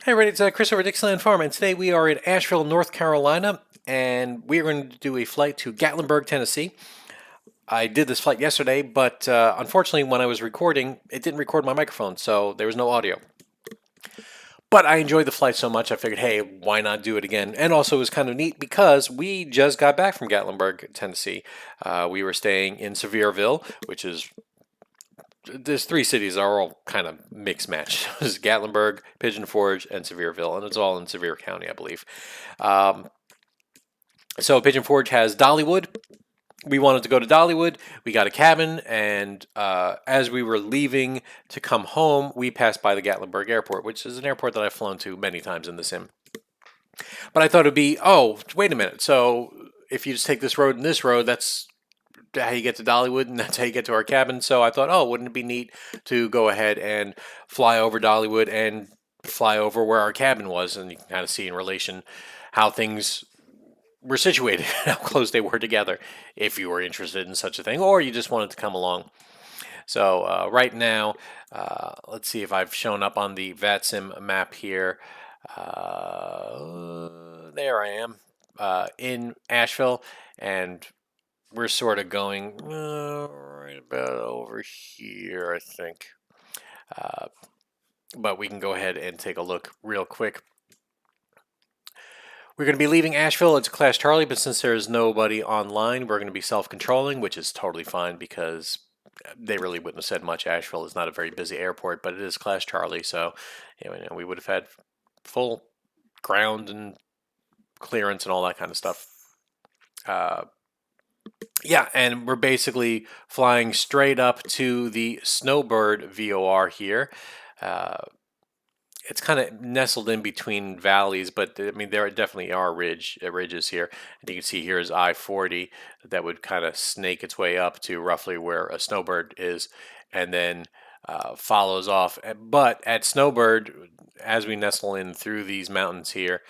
Hey, everybody, it's Chris over at Dixieland Farm, and today we are in Asheville, North Carolina, and we're going to do a flight to Gatlinburg, Tennessee. I did this flight yesterday, but unfortunately, when I was recording, it didn't record my microphone, so there was no audio. But I enjoyed the flight so much, I figured, hey, why not do it again? And also, it was kind of neat because we just got back from Gatlinburg, Tennessee. We were staying in Sevierville, which is there's three cities that are all kind of mixed match. There's Gatlinburg, Pigeon Forge, and Sevierville, and it's all in Sevier County, I believe. So Pigeon Forge has Dollywood. We wanted to go to Dollywood. We got a cabin, and as we were leaving to come home, we passed by the Gatlinburg Airport, which is an airport that I've flown to many times in the sim. But I thought it'd be, oh, wait a minute. So if you just take this road and this road, that's how you get to Dollywood, and that's how you get to our cabin. So I thought, oh, wouldn't it be neat to go ahead and fly over Dollywood and fly over where our cabin was, and you can kind of see in relation how things were situated, how close they were together, if you were interested in such a thing, or you just wanted to come along. So right now, let's see if I've shown up on the VATSIM map here. There I am in Asheville, and we're sort of going right about over here, I think. But we can go ahead and take a look real quick. We're going to be leaving Asheville. It's Class Charlie, but since there's nobody online, we're going to be self-controlling, which is totally fine because they really wouldn't have said much. Asheville is not a very busy airport, but it is Class Charlie, so we would have had full ground and clearance and all that kind of stuff. Yeah, and we're basically flying straight up to the Snowbird VOR here. It's kind of nestled in between valleys, but I mean there definitely are ridges here. And you can see here is I-40 that would kind of snake its way up to roughly where a Snowbird is, and then follows off. But at Snowbird, as we nestle in through these mountains here,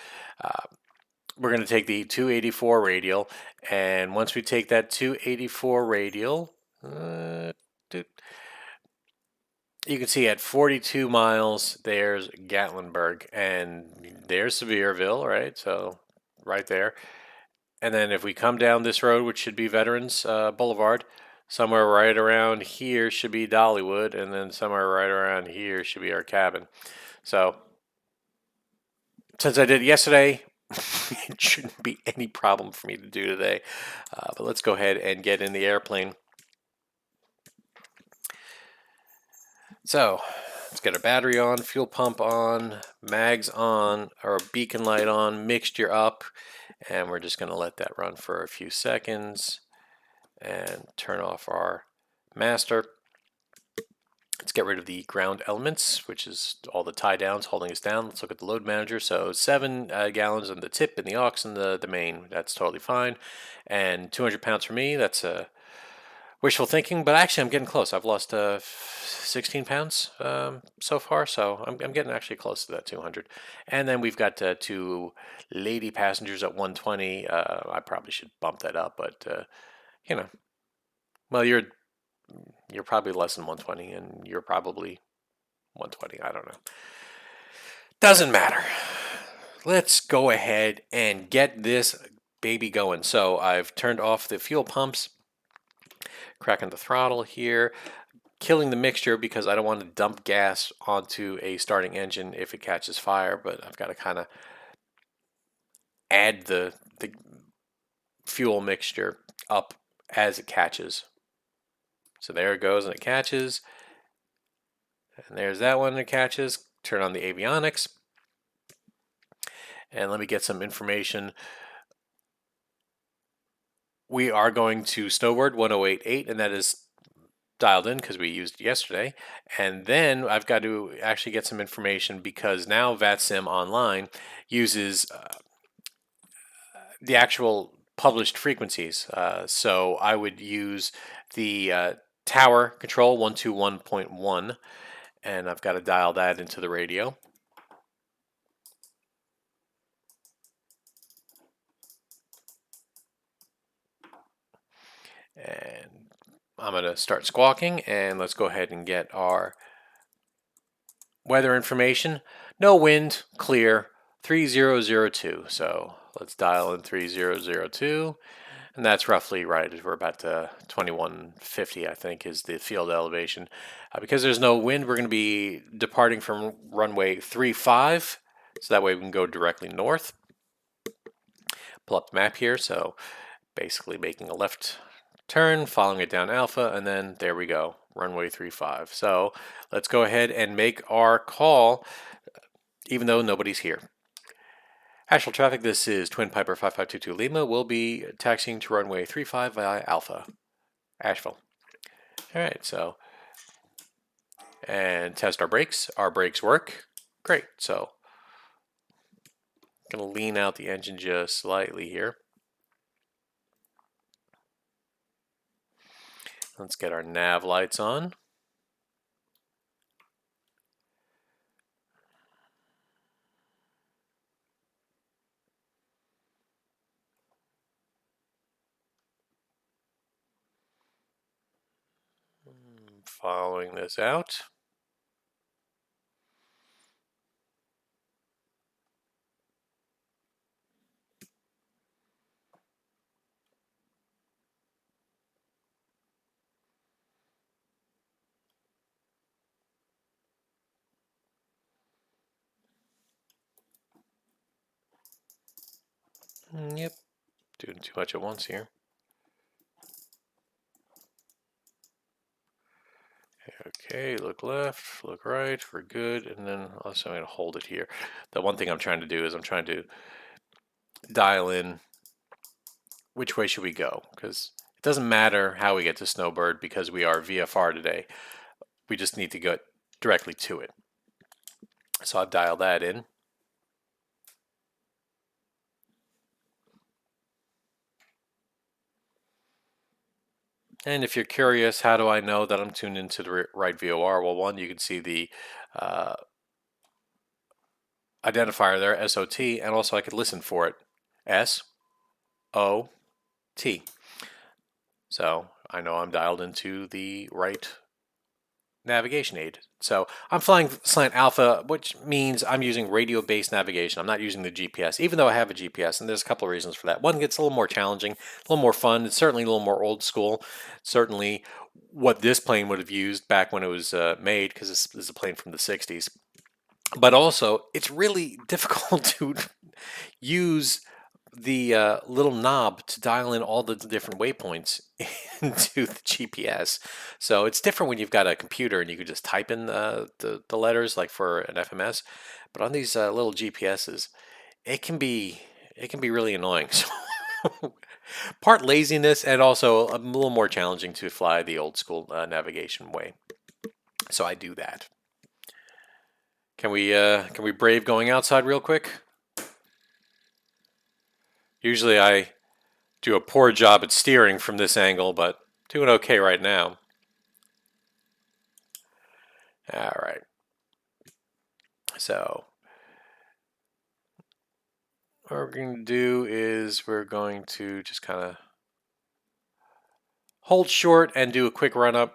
we're going to take the 284 radial, and once we take that 284 radial, you can see at 42 miles, there's Gatlinburg, and there's Sevierville, right? So right there. And then if we come down this road, which should be Veterans Boulevard, somewhere right around here should be Dollywood, and then somewhere right around here should be our cabin. So since I did it yesterday, it shouldn't be any problem for me to do today. But let's go ahead and get in the airplane. So let's get our battery on, fuel pump on, mags on, our beacon light on, mixture up, and we're just going to let that run for a few seconds and turn off our master. Let's get rid of the ground elements, which is all the tie downs holding us down. Let's look at the load manager. So 7 gallons on the tip and the aux and the main. That's totally fine. And 200 pounds for me. That's wishful thinking, but actually I'm getting close. I've lost 16 pounds so far, so I'm getting actually close to that 200. And then we've got 2 lady passengers at 120. I probably should bump that up, but well, you're probably less than 120, and you're probably 120. I don't know. Doesn't matter. Let's go ahead and get this baby going. So I've turned off the fuel pumps, cracking the throttle here, killing the mixture because I don't want to dump gas onto a starting engine if it catches fire, but I've got to kind of add the fuel mixture up as it catches. So there it goes, and it catches. And there's that one that catches. Turn on the avionics. And let me get some information. We are going to Snowbird 1088, and that is dialed in because we used it yesterday. And then I've got to actually get some information because now VATSIM Online uses the actual published frequencies. So I would use the tower control 121.1, and I've got to dial that into the radio. And I'm going to start squawking, and let's go ahead and get our weather information. No wind, clear, 3002. So let's dial in 3002. And that's roughly right. We're about 2150, I think, is the field elevation. Because there's no wind, we're going to be departing from runway 35. So that way we can go directly north. Pull up the map here. So basically making a left turn, following it down Alpha, and then there we go, runway 35. So let's go ahead and make our call, even though nobody's here. Asheville traffic, this is Twin Piper 5522 Lima. We'll be taxiing to runway 35 via Alpha, Asheville. All right, so, and test our brakes. Our brakes work. Great, so, gonna lean out the engine just slightly here. Let's get our nav lights on. Following this out. Yep, doing too much at once here. Okay, look left, look right, we're good, and then also I'm going to hold it here. The one thing I'm trying to do is I'm trying to dial in which way should we go, because it doesn't matter how we get to Snowbird because we are VFR today. We just need to go directly to it. So I've dialed that in. And if you're curious, how do I know that I'm tuned into the right VOR? Well, one, you can see the identifier there, SOT, and also I could listen for it, SOT. So I know I'm dialed into the right navigation aid. So I'm flying slant alpha, which means I'm using radio-based navigation. I'm not using the GPS, even though I have a GPS, and there's a couple of reasons for that. One, gets a little more challenging, a little more fun. It's certainly a little more old school. Certainly what this plane would have used back when it was made, because this is a plane from the 60s. But also, it's really difficult to use the little knob to dial in all the different waypoints into the GPS. So it's different when you've got a computer and you can just type in the letters like for an FMS. But on these little GPSs, it can be really annoying. So part laziness and also a little more challenging to fly the old school navigation way. So I do that. Can we brave going outside real quick? Usually I do a poor job at steering from this angle, but doing okay right now. All right. So what we're going to do is we're going to just kind of hold short and do a quick run up.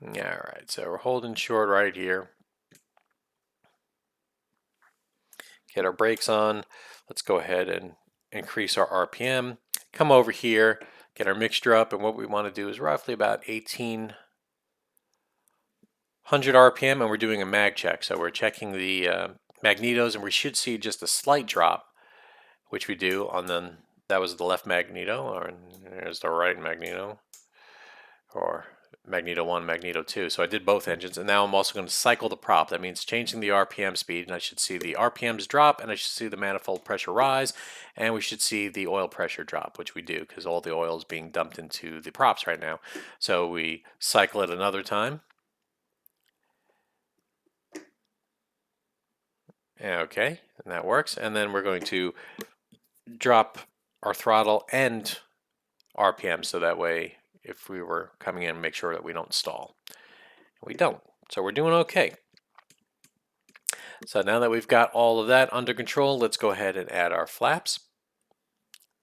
All right, so we're holding short right here. Get our brakes on. Let's go ahead and increase our RPM. Come over here, get our mixture up, and what we want to do is roughly about 1800 RPM, and we're doing a mag check. So we're checking the magnetos, and we should see just a slight drop, which we do on that was the left magneto, or there's the right magneto, or magneto 1, magneto 2. So I did both engines, and now I'm also going to cycle the prop. That means changing the RPM speed, and I should see the RPMs drop, and I should see the manifold pressure rise, and we should see the oil pressure drop, which we do because all the oil is being dumped into the props right now. So we cycle it another time. Okay, and that works. And then we're going to drop our throttle and RPM, so that way if we were coming in, make sure that we don't stall. We don't, so we're doing okay. So now that we've got all of that under control, let's go ahead and add our flaps.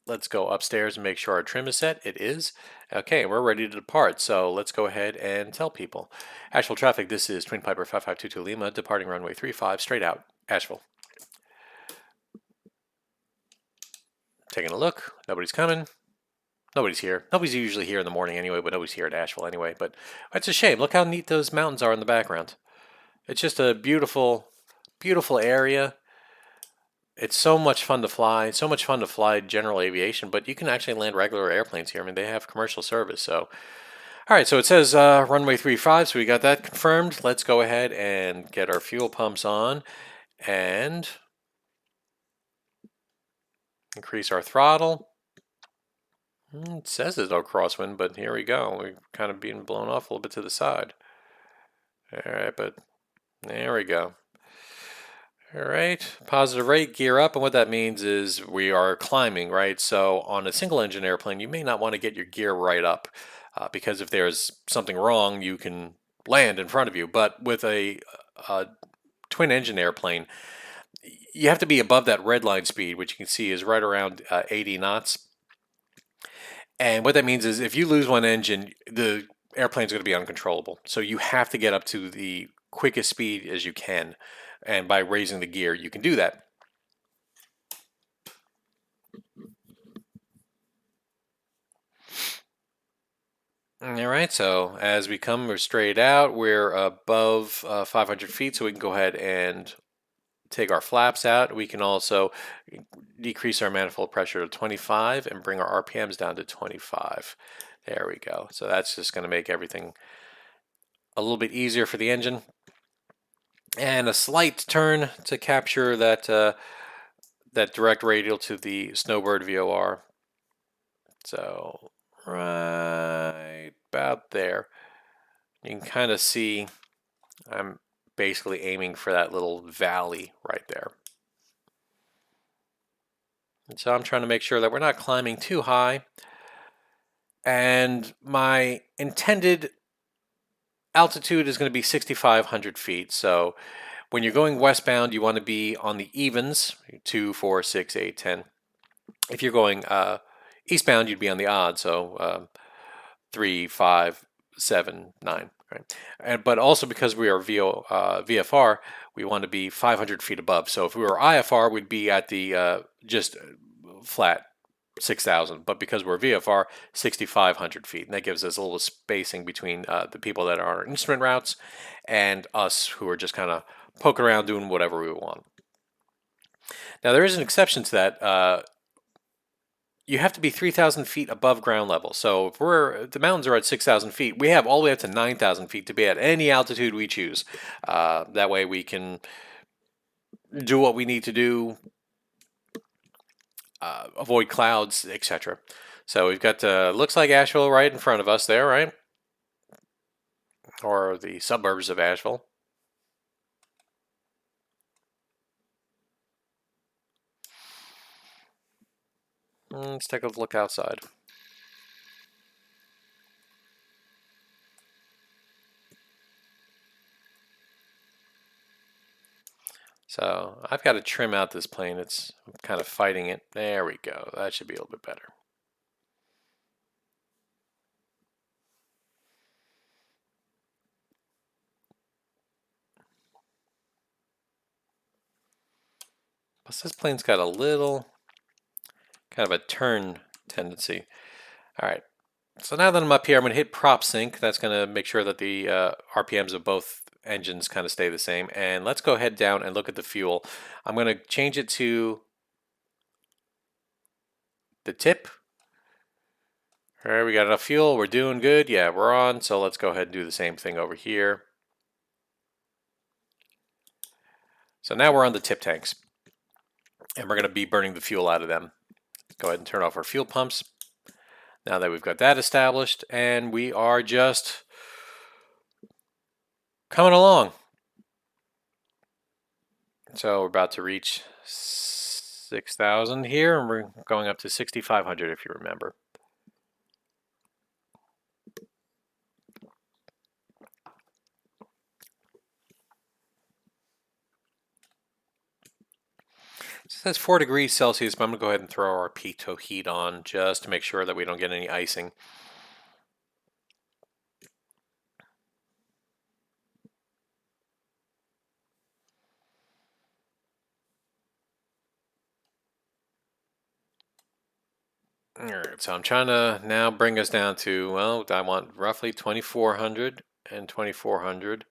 let's go upstairs and make sure our trim is set. It is. Okay, we're ready to depart. So let's go ahead and tell people. Asheville traffic, this is Twin Piper 5522 Lima, departing runway 35, straight out, Asheville. Taking a look. Nobody's coming. Nobody's here. Nobody's usually here in the morning anyway, but nobody's here at Asheville anyway. But it's a shame. Look how neat those mountains are in the background. It's just a beautiful, beautiful area. It's so much fun to fly. So much fun to fly general aviation, but you can actually land regular airplanes here. I mean, they have commercial service. So, all right. So it says runway 35. So we got that confirmed. Let's go ahead and get our fuel pumps on and increase our throttle. It says it's no crosswind, but here we go. We're kind of being blown off a little bit to the side. All right, but there we go. All right, positive rate, gear up, and what that means is we are climbing, right? So on a single engine airplane, you may not want to get your gear right up because if there's something wrong, you can land in front of you. But with a twin engine airplane, you have to be above that red line speed, which you can see is right around 80 knots. And what that means is if you lose one engine, the airplane's going to be uncontrollable. So you have to get up to the quickest speed as you can. And by raising the gear, you can do that. All right, so as we come, we're straight out. We're above 500 feet, so we can go ahead and take our flaps out. We can also decrease our manifold pressure to 25 and bring our RPMs down to 25. There we go. So that's just going to make everything a little bit easier for the engine. And a slight turn to capture that that direct radial to the Snowbird VOR. So right about there. You can kind of see I'm basically aiming for that little valley right there. And so I'm trying to make sure that we're not climbing too high. And my intended altitude is going to be 6,500 feet. So when you're going westbound, you want to be on the evens, 2, 4, 6, 8, 10. If you're going eastbound, you'd be on the odd, so 3, 5, 7, 9. Right? But also because we are VFR, we want to be 500 feet above. So if we were IFR, we'd be at the just flat 6,000. But because we're VFR, 6,500 feet. And that gives us a little spacing between the people that are on instrument routes and us who are just kind of poking around doing whatever we want. Now, there is an exception to that. You have to be 3,000 feet above ground level. So if the mountains are at 6,000 feet, we have all the way up to 9,000 feet to be at any altitude we choose. That way we can do what we need to do, avoid clouds, etc. So we've got, looks like Asheville right in front of us there, right? Or the suburbs of Asheville. Let's take a look outside. So I've got to trim out this plane. I'm kind of fighting it. There we go. That should be a little bit better. Plus this plane's got a little kind of a turn tendency. All right. So now that I'm up here, I'm going to hit prop sync. That's going to make sure that the RPMs of both engines kind of stay the same. And let's go head down and look at the fuel. I'm going to change it to the tip. All right, we got enough fuel. We're doing good. Yeah, we're on. So let's go ahead and do the same thing over here. So now we're on the tip tanks. And we're going to be burning the fuel out of them. Go ahead and turn off our fuel pumps. Now that we've got that established, and we are just coming along. So we're about to reach 6,000 here, and we're going up to 6,500 if you remember. It says 4 degrees Celsius, but I'm going to go ahead and throw our pitot heat on just to make sure that we don't get any icing. All right, so I'm trying to now bring us down to, well, I want roughly 2400 and 2400.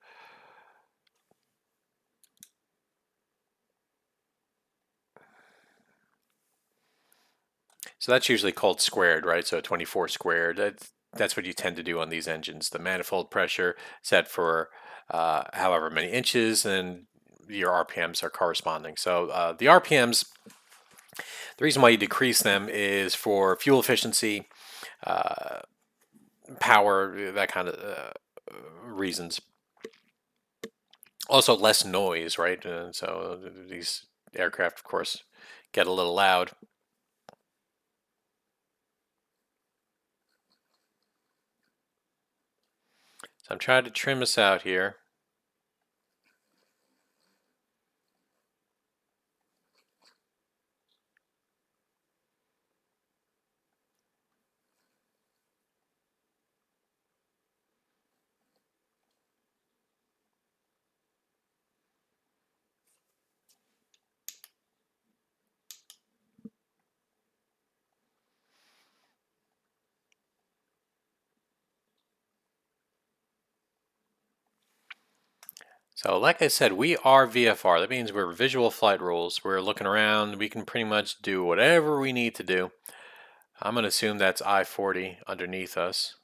So that's usually called squared, right? So 24 squared. That's what you tend to do on these engines. The manifold pressure set for however many inches, and your RPMs are corresponding. So the RPMs, the reason why you decrease them is for fuel efficiency, uh, power, that kind of reasons. Also, less noise, right? So these aircraft, of course, get a little loud. So I'm trying to trim this out here. So like I said, we are VFR. That means we're visual flight rules. We're looking around. We can pretty much do whatever we need to do. I'm going to assume that's I-40 underneath us.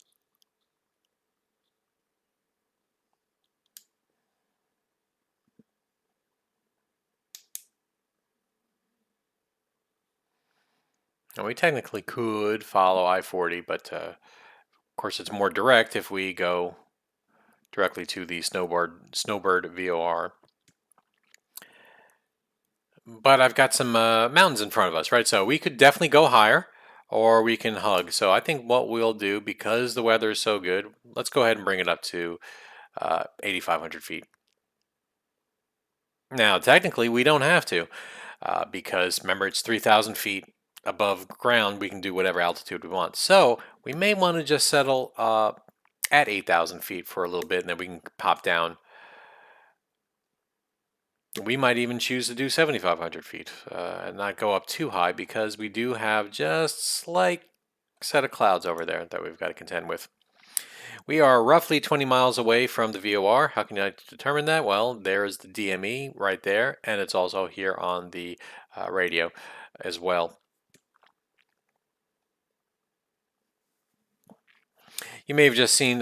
And we technically could follow I-40, but of course it's more direct if we go directly to the Snowbird VOR. But I've got some mountains in front of us, right? So we could definitely go higher or we can hug. So I think what we'll do, because the weather is so good, let's go ahead and bring it up to 8,500 feet. Now, technically, we don't have to because remember, it's 3,000 feet above ground. We can do whatever altitude we want. So we may want to just settle at 8,000 feet for a little bit and then we can pop down. We might even choose to do 7,500 feet and not go up too high because we do have just slight set of clouds over there that we've got to contend with. We are roughly 20 miles away from the VOR. How can I determine that? Well, there's the DME right there, and it's also here on the radio as well. You may have just seen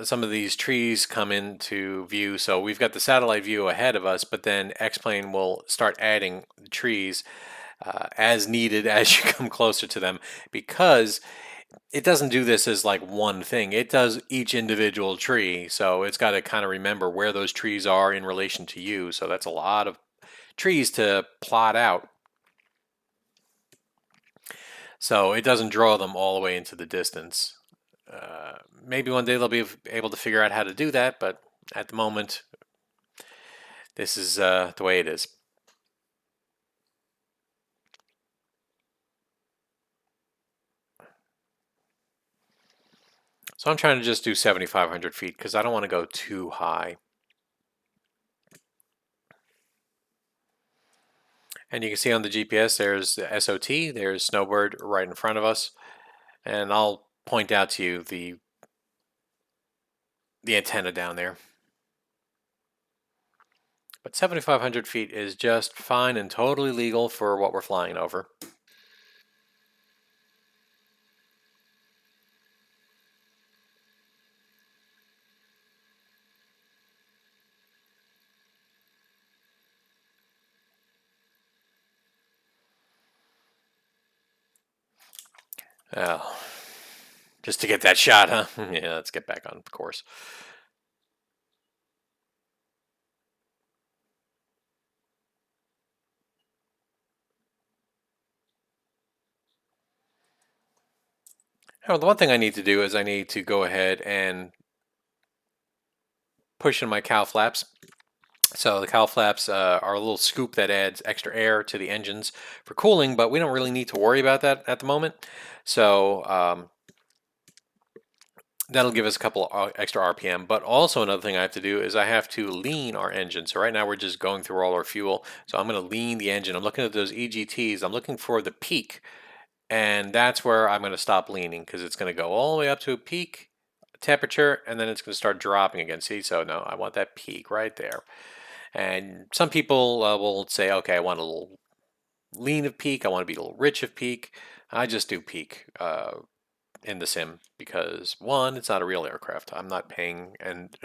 some of these trees come into view. So we've got the satellite view ahead of us, but then XPlane will start adding the trees as needed as you come closer to them, because it doesn't do this as like one thing. It does each individual tree. So it's got to kind of remember where those trees are in relation to you. So that's a lot of trees to plot out. So it doesn't draw them all the way into the distance. Maybe one day they'll be able to figure out how to do that, but at the moment, this is the way it is. So I'm trying to just do 7,500 feet because I don't want to go too high. And you can see on the GPS, there's the SOT, there's Snowbird right in front of us. And I'll point out to you the antenna down there. But 7,500 feet is just fine and totally legal for what we're flying over. Oh, just to get that shot, huh? Yeah, let's get back on course. Oh, the one thing I need to do is I need to go ahead and push in my cow flaps So the cowl flaps are a little scoop that adds extra air to the engines for cooling, but we don't really need to worry about that at the moment. So that'll give us a couple extra RPM. But also another thing I have to do is I have to lean our engine. So right now we're just going through all our fuel. So I'm going to lean the engine. I'm looking at those EGTs. I'm looking for the peak. And that's where I'm going to stop leaning because it's going to go all the way up to a peak temperature and then it's going to start dropping again. See, so no, I want that peak right there. And some people will say, okay, I want a little lean of peak. I want to be a little rich of peak. I just do peak in the sim because one, it's not a real aircraft. I'm not paying, and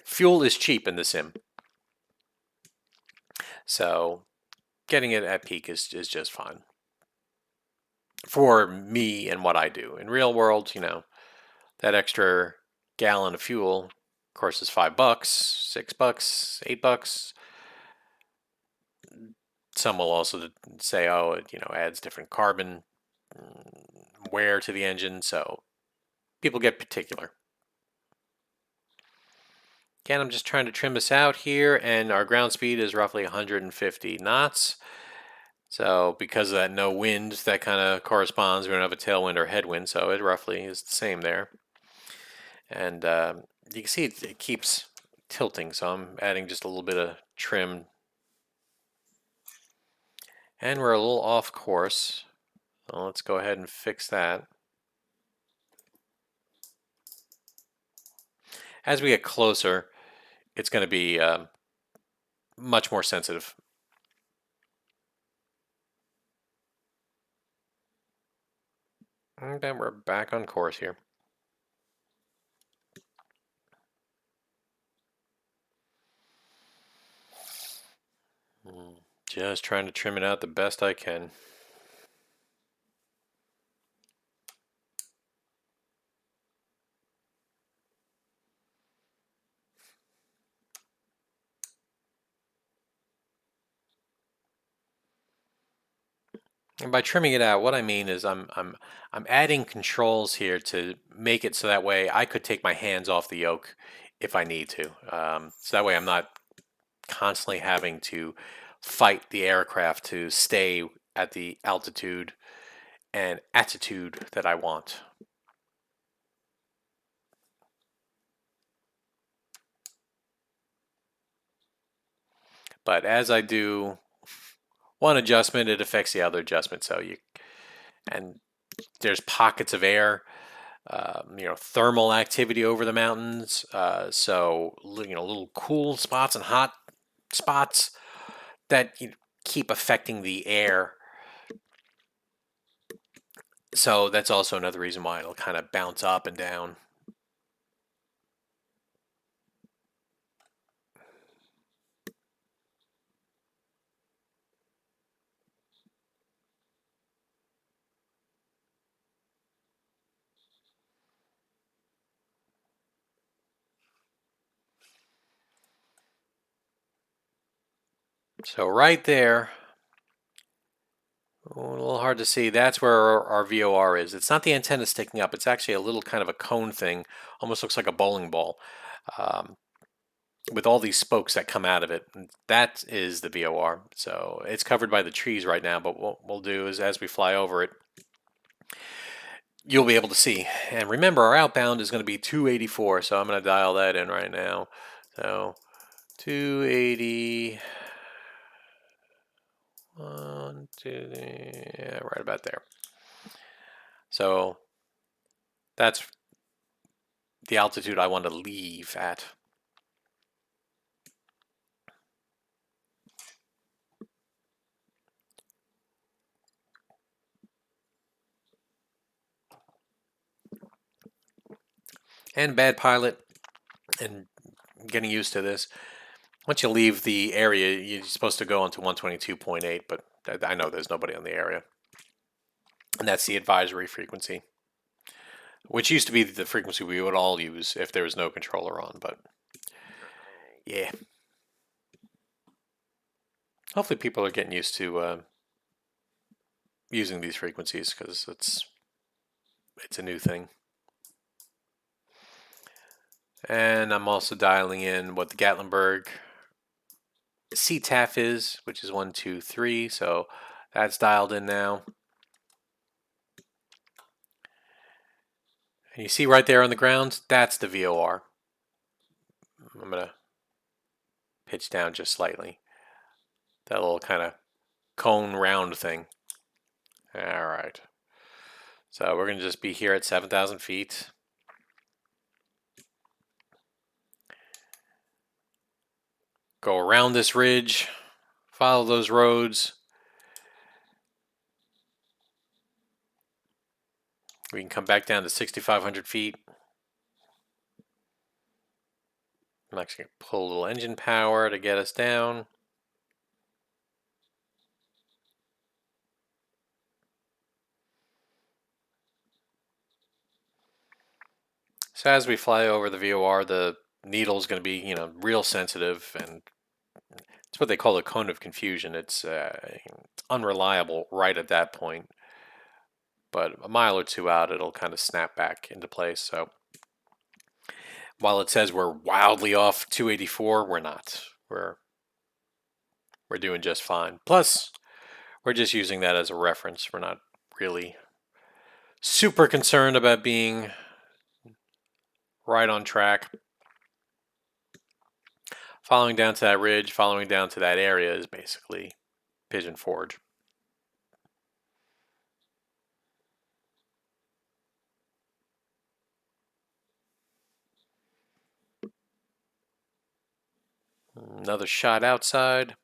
fuel is cheap in the sim. So getting it at peak is just fine for me and what I do. In real world, you know, that extra gallon of fuel, of course, is $5, $6, $8. Some will also say, oh, it, you know, adds different carbon wear to the engine. So people get particular. Again, I'm just trying to trim this out here, and our ground speed is roughly 150 knots. So because of that no wind, that kind of corresponds. We don't have a tailwind or headwind, so it roughly is the same there. And you can see it keeps tilting, so I'm adding just a little bit of trim. And we're a little off course. So let's go ahead and fix that. As we get closer, it's going to be much more sensitive. And then we're back on course here. Just trying to trim it out the best I can. And by trimming it out, what I mean is I'm adding controls here to make it so that way I could take my hands off the yoke if I need to. So that way I'm not constantly having to fight the aircraft to stay at the altitude and attitude that I want. But as I do one adjustment, it affects the other adjustment. So and there's pockets of air, you know, thermal activity over the mountains. So you know, little cool spots and hot spots that keep affecting the air. So that's also another reason why it'll kind of bounce up and down. So right there, a little hard to see, that's where our VOR is. It's not the antenna sticking up, it's actually a little kind of a cone thing, almost looks like a bowling ball, with all these spokes that come out of it. That is the VOR. So it's covered by the trees right now, but what we'll do is as we fly over it, you'll be able to see. And remember, our outbound is going to be 284, so I'm going to dial that in right now. So 280, 1, 2, yeah, right about there. So that's the altitude I want to leave at. And bad pilot and getting used to this. Once you leave the area, you're supposed to go onto 122.8, but I know there's nobody on the area. And that's the advisory frequency, which used to be the frequency we would all use if there was no controller on, but yeah. Hopefully people are getting used to using these frequencies because it's a new thing. And I'm also dialing in what the Gatlinburg CTAF is, which is 123. So that's dialed in now. And you see right there on the ground, that's the VOR. I'm going to pitch down just slightly. That little kind of cone round thing. All right. So we're going to just be here at 7,000 feet. Go around this ridge, follow those roads. We can come back down to 6,500 feet. I'm actually going to pull a little engine power to get us down. So as we fly over the VOR, the needle is going to be, real sensitive, and it's what they call a cone of confusion. It's unreliable right at that point, but a mile or two out, it'll kind of snap back into place. So while it says we're wildly off 284, we're not. We're doing just fine. Plus, we're just using that as a reference. We're not really super concerned about being right on track. Following down to that ridge, following down to that area is basically Pigeon Forge. Another shot outside.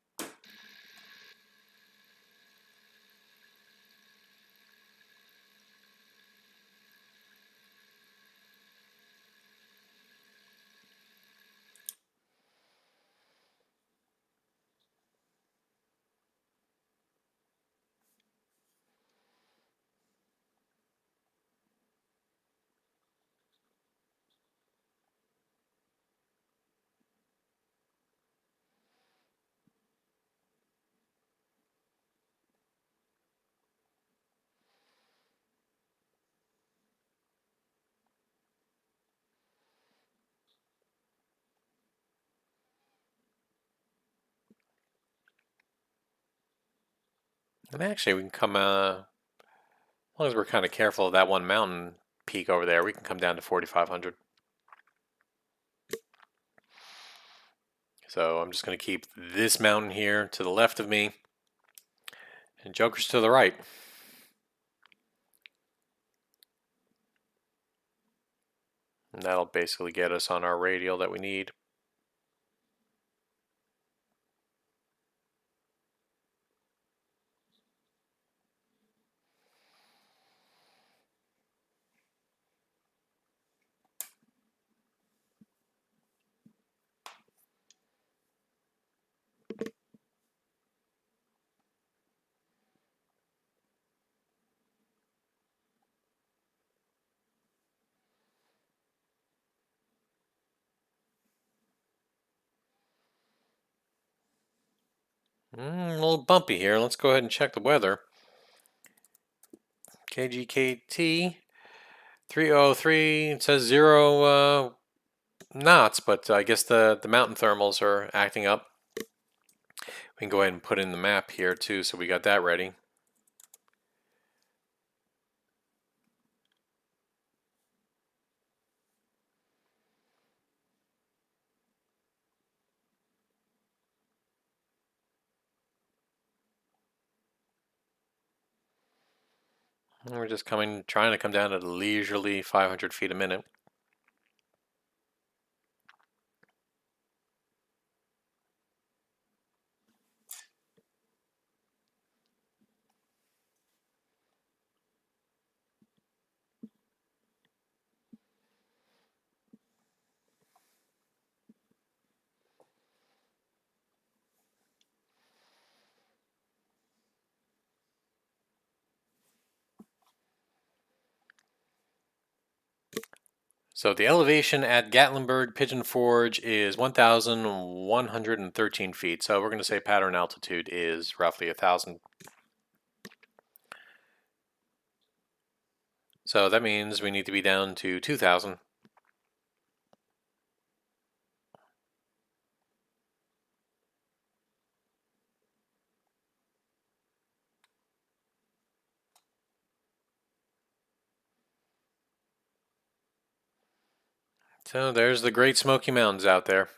And actually, we can come, as long as we're kind of careful of that one mountain peak over there, we can come down to 4,500. So I'm just going to keep this mountain here to the left of me and Joker's to the right. And that'll basically get us on our radial that we need. A little bumpy here. Let's go ahead and check the weather. KGKT 303. It says 0 knots, but I guess the mountain thermals are acting up. We can go ahead and put in the map here too, so we got that ready. And we're just trying to come down at a leisurely 500 feet a minute. So the elevation at Gatlinburg Pigeon Forge is 1,113 feet. So we're going to say pattern altitude is roughly 1,000. So that means we need to be down to 2,000. So there's the Great Smoky Mountains out there.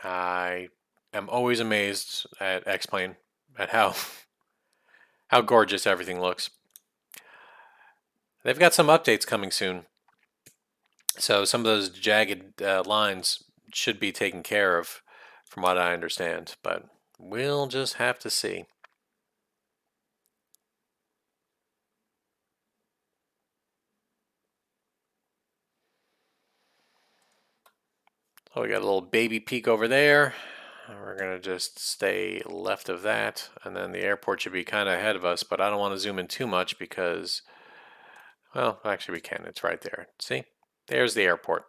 I am always amazed at XPlane at how gorgeous everything looks. They've got some updates coming soon, so some of those jagged lines should be taken care of, from what I understand. But we'll just have to see. Oh, we got a little baby peak over there. We're going to just stay left of that, and then the airport should be kind of ahead of us, but I don't want to zoom in too much because, well, actually we can. It's right there. See? There's the airport.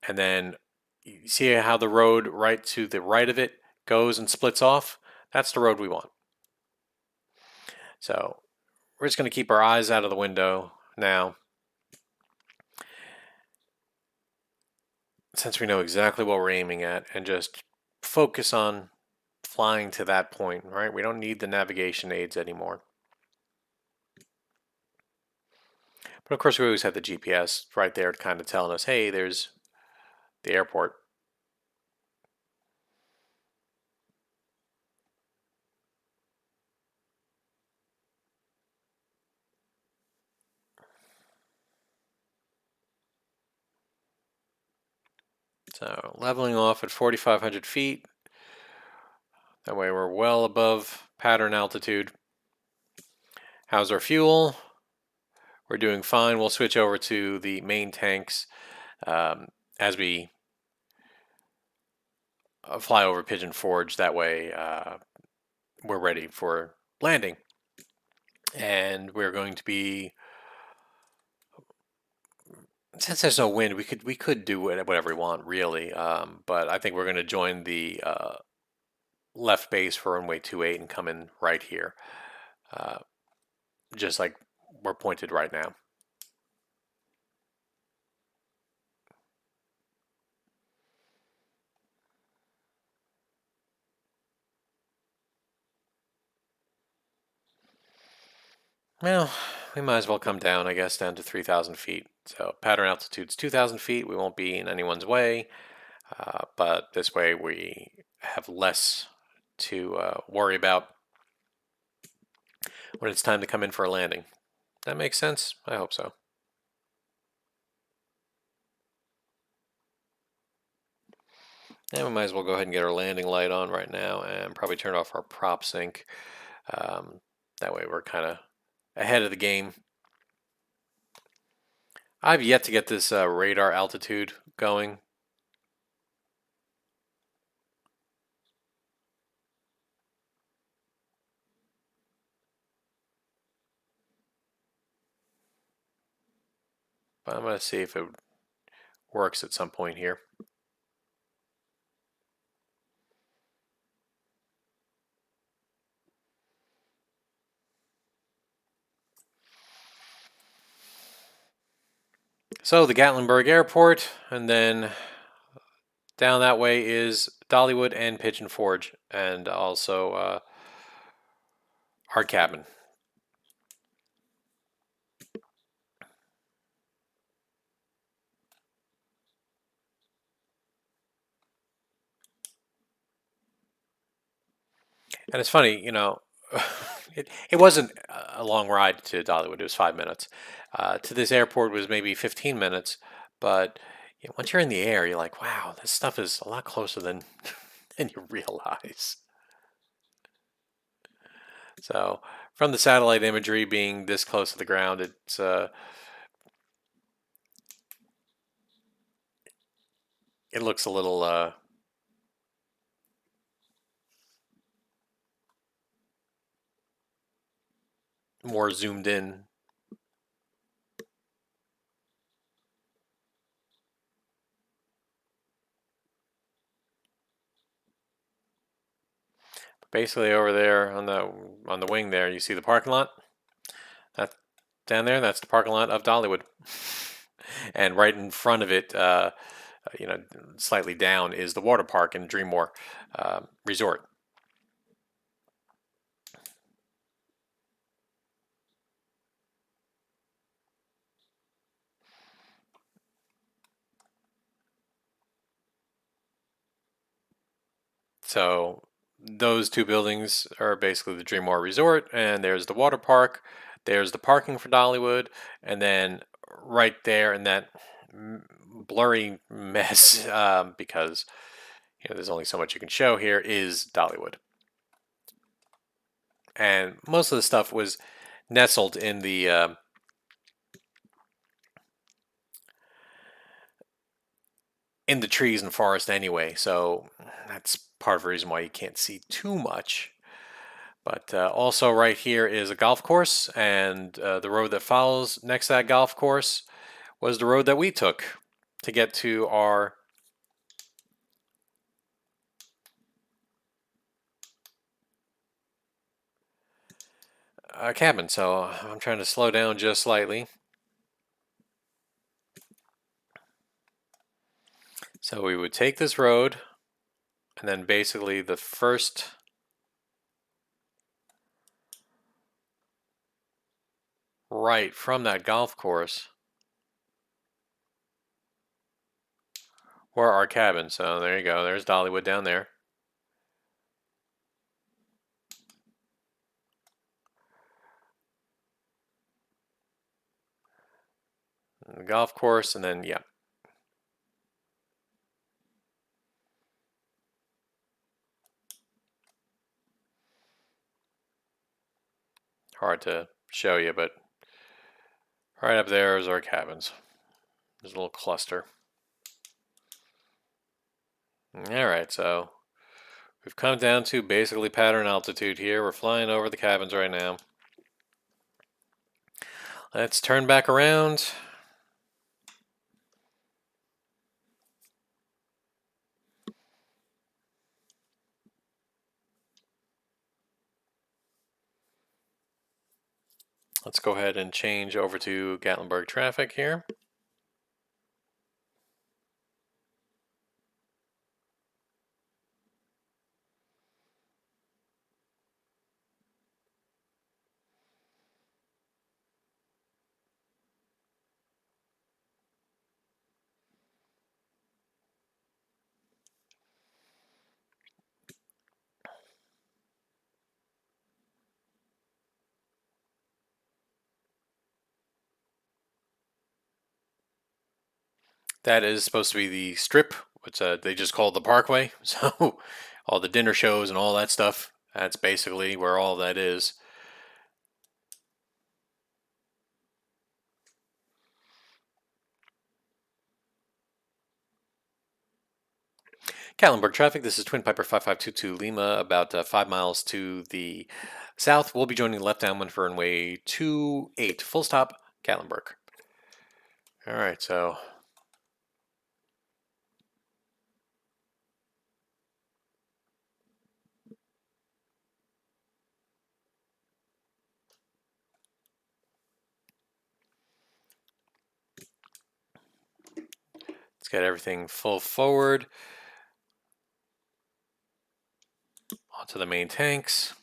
And then you see how the road right to the right of it goes and splits off? That's the road we want. So we're just going to keep our eyes out of the window now, since we know exactly what we're aiming at, and just focus on flying to that point, right? We don't need the navigation aids anymore. But of course, we always have the GPS right there kind of telling us, hey, there's the airport. So leveling off at 4,500 feet. That way we're well above pattern altitude. How's our fuel? We're doing fine. We'll switch over to the main tanks as we fly over Pigeon Forge. That way we're ready for landing. And we're going to be, since there's no wind, we could do whatever we want, really. But I think we're going to join the left base for runway 28 and come in right here, just like we're pointed right now. Well, we might as well come down, I guess, down to 3,000 feet. So pattern altitude's 2,000 feet. We won't be in anyone's way, but this way we have less to worry about when it's time to come in for a landing. That makes sense? I hope so. And we might as well go ahead and get our landing light on right now and probably turn off our prop sync. That way we're kind of ahead of the game. I've yet to get this radar altitude going. But I'm going to see if it works at some point here. So the Gatlinburg Airport, and then down that way is Dollywood and Pigeon Forge, and also our cabin. And it's funny, you know, it wasn't a long ride to Dollywood. It was 5 minutes. To this airport was maybe 15 minutes. But you know, once you're in the air, you're like, wow, this stuff is a lot closer than than you realize. So from the satellite imagery being this close to the ground, it looks a little more zoomed in. Basically, over there on the wing there, you see the parking lot. That down there, that's the parking lot of Dollywood. And right in front of it, you know, slightly down is the water park and Dreammore Resort. So those two buildings are basically the Dreammore Resort, and there's the water park, there's the parking for Dollywood, and then right there in that blurry mess, because there's only so much you can show here, is Dollywood. And most of the stuff was nestled in the trees and forest anyway, so that's part of the reason why you can't see too much. But also right here is a golf course, and the road that follows next to that golf course was the road that we took to get to our cabin. So I'm trying to slow down just slightly. So we would take this road, and then basically the first right from that golf course were our cabin. So there you go. There's Dollywood down there. And the golf course, and then, yeah. Hard to show you, but right up there is our cabins. There's a little cluster. All right, so we've come down to basically pattern altitude here. We're flying over the cabins right now. Let's turn back around. Let's go ahead and change over to Gatlinburg traffic here. That is supposed to be the strip, which they just call the Parkway. So all the dinner shows and all that stuff, that's basically where all that is. Gatlinburg traffic, this is Twin Piper 5522 Lima, about 5 miles to the south. We'll be joining left downwind for runway 28, full stop, Gatlinburg. All right, so let's get everything full forward onto the main tanks.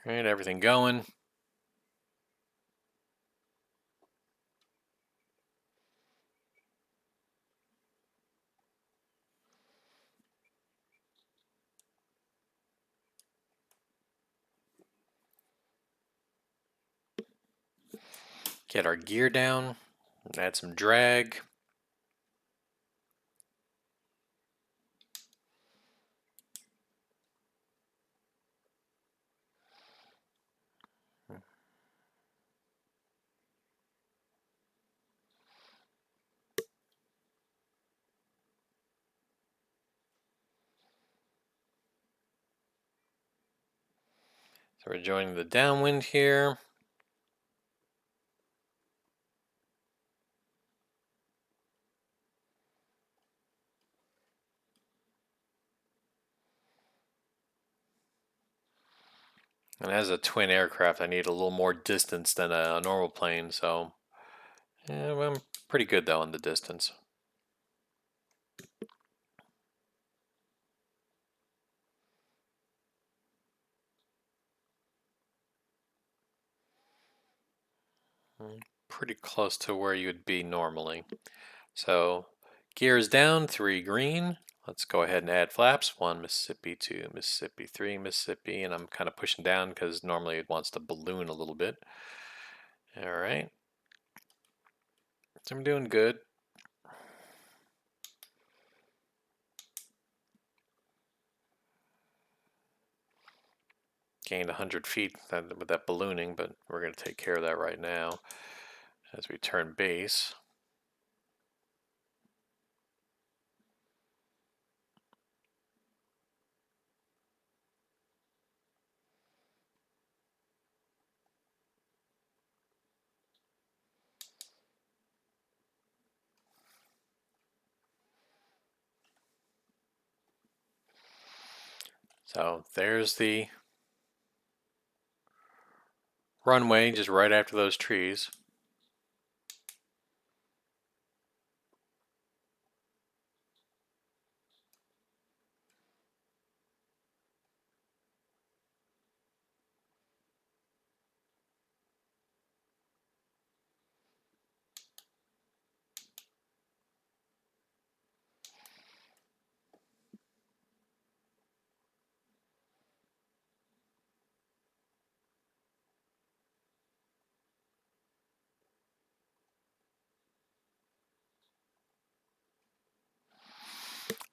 All right, everything going. Get our gear down, add some drag. So we're joining the downwind here. And as a twin aircraft, I need a little more distance than a normal plane, so yeah, I'm pretty good though on the distance. Pretty close to where you would be normally. So gears down, 3 green. Let's go ahead and add flaps. 1 Mississippi, 2 Mississippi, 3 Mississippi, and I'm kind of pushing down because normally it wants to balloon a little bit. All right. So I'm doing good. Gained 100 feet with that ballooning, but we're going to take care of that right now as we turn base. So there's the runway just right after those trees.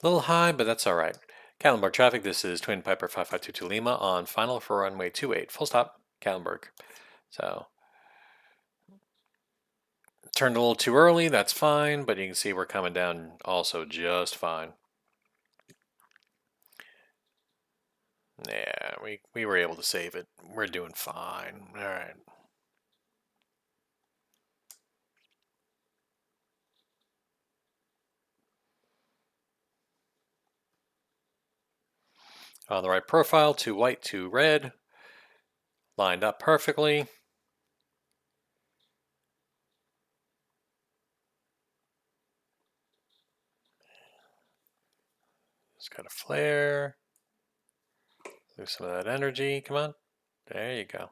A little high, but that's all right. Gatlinburg traffic, this is Twin Piper 5522 Lima on final for runway 28. Full stop, Gatlinburg. So, turned a little too early, that's fine, but you can see we're coming down also just fine. Yeah, we were able to save it. We're doing fine. All right. On the right profile, 2 white, 2 red. Lined up perfectly. Just got a flare. Lose some of that energy. Come on. There you go.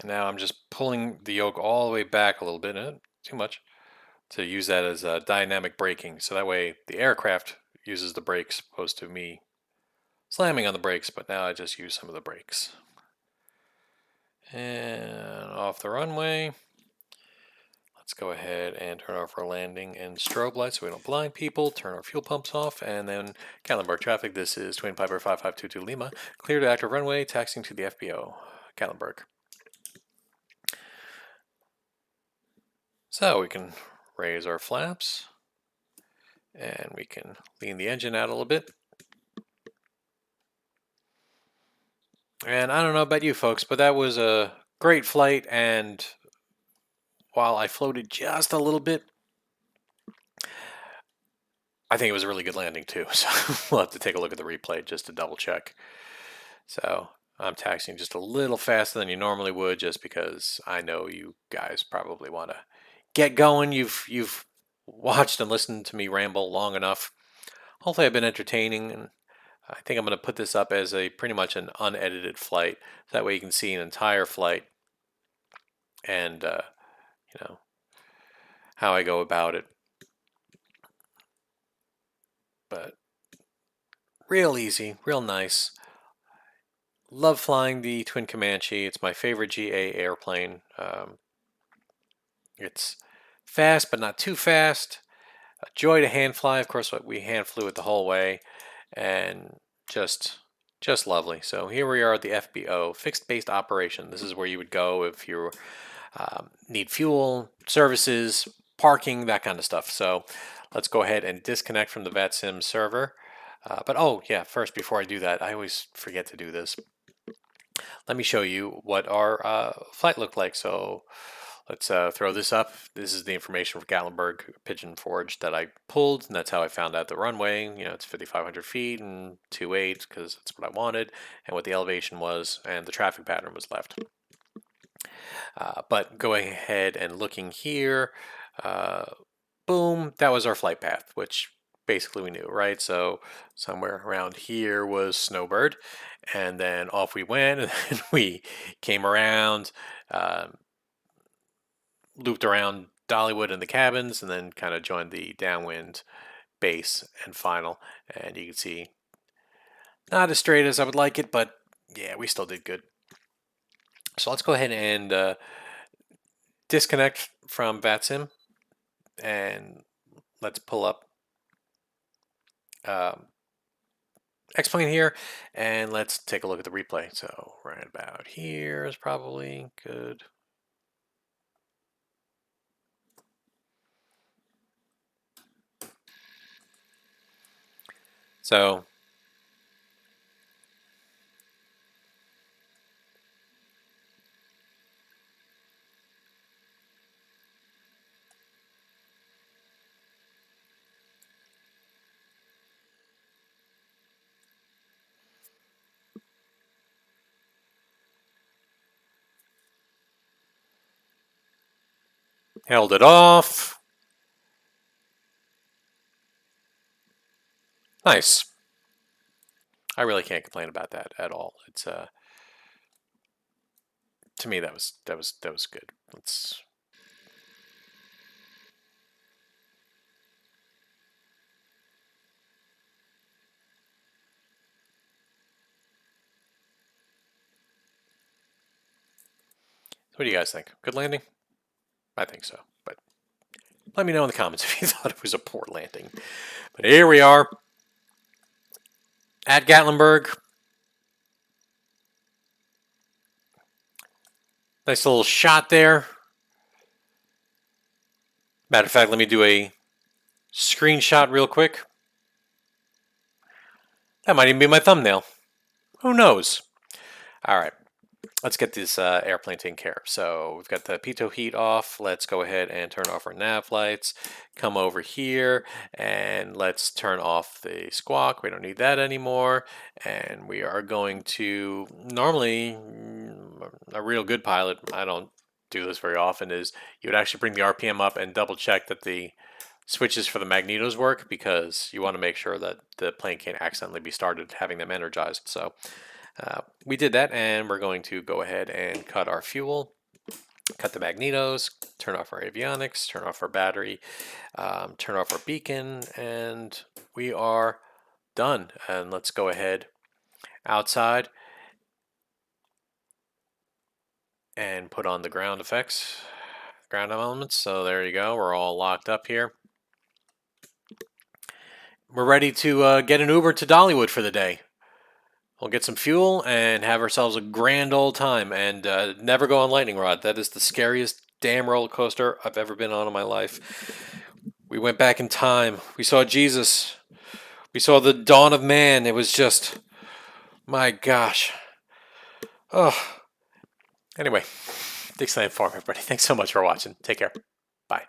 And now I'm just pulling the yoke all the way back a little bit, too much, to use that as dynamic braking. So that way the aircraft uses the brakes opposed to me slamming on the brakes, but now I just use some of the brakes. And off the runway. Let's go ahead and turn off our landing and strobe lights so we don't blind people. Turn our fuel pumps off, and then Gatlinburg traffic. This is Twin Piper 5522 Lima. Clear to active runway, taxiing to the FBO, Gatlinburg. So we can raise our flaps, and we can lean the engine out a little bit. And I don't know about you folks, but that was a great flight, and while I floated just a little bit, I think it was a really good landing too. So we'll have to take a look at the replay just to double check. So I'm taxiing just a little faster than you normally would, just because I know you guys probably want to get going. You've watched and listened to me ramble long enough. Hopefully I've been entertaining, and I think I'm going to put this up as a pretty much an unedited flight. That way you can see an entire flight and you know, how I go about it. But real easy, real nice. Love flying the Twin Comanche. It's my favorite GA airplane. It's fast, but not too fast. A joy to hand fly. Of course, we hand flew it the whole way, and just lovely. So here we are at the FBO, fixed base operation. This is where you would go if you need fuel, services, parking, that kind of stuff. So let's go ahead and disconnect from the VATSIM server. But oh yeah, first before I do that, I always forget to do this. Let me show you what our flight looked like. So let's throw this up. This is the information for Gatlinburg Pigeon Forge that I pulled, and that's how I found out the runway. You know, it's 5,500 feet and 2.8 because that's what I wanted, and what the elevation was, and the traffic pattern was left. But going ahead and looking here, boom, that was our flight path, which basically we knew, right? So somewhere around here was Snowbird, and then off we went, and then we came around, looped around Dollywood and the cabins, and then kind of joined the downwind base and final. And you can see not as straight as I would like it, but yeah, we still did good. So let's go ahead and disconnect from VATSIM, and let's pull up XPlane here, and let's take a look at the replay. So right about here is probably good. So held it off. Nice. I really can't complain about that at all. It's to me that was good. Let's What do you guys think? Good landing? I think so, but let me know in the comments if you thought it was a poor landing. But here we are at Gatlinburg. Nice little shot there. Matter of fact, let me do a screenshot real quick. That might even be my thumbnail. Who knows? All right. Let's get this airplane taken care of. So we've got the pitot heat off. Let's go ahead and turn off our nav lights. Come over here and let's turn off the squawk. We don't need that anymore. And we are going to, normally, a real good pilot, I don't do this very often, is you would actually bring the RPM up and double check that the switches for the magnetos work, because you want to make sure that the plane can't accidentally be started having them energized. So we did that, and we're going to go ahead and cut our fuel, cut the magnetos, turn off our avionics, turn off our battery, turn off our beacon, and we are done. And let's go ahead outside and put on the ground effects, ground elements. So there you go. We're all locked up here. We're ready to get an Uber to Dollywood for the day. We'll get some fuel and have ourselves a grand old time, and never go on lightning rod. That is the scariest damn roller coaster I've ever been on in my life. We went back in time. We saw Jesus. We saw the dawn of man. It was just, my gosh. Oh. Anyway, thanks for everybody. Thanks so much for watching. Take care. Bye.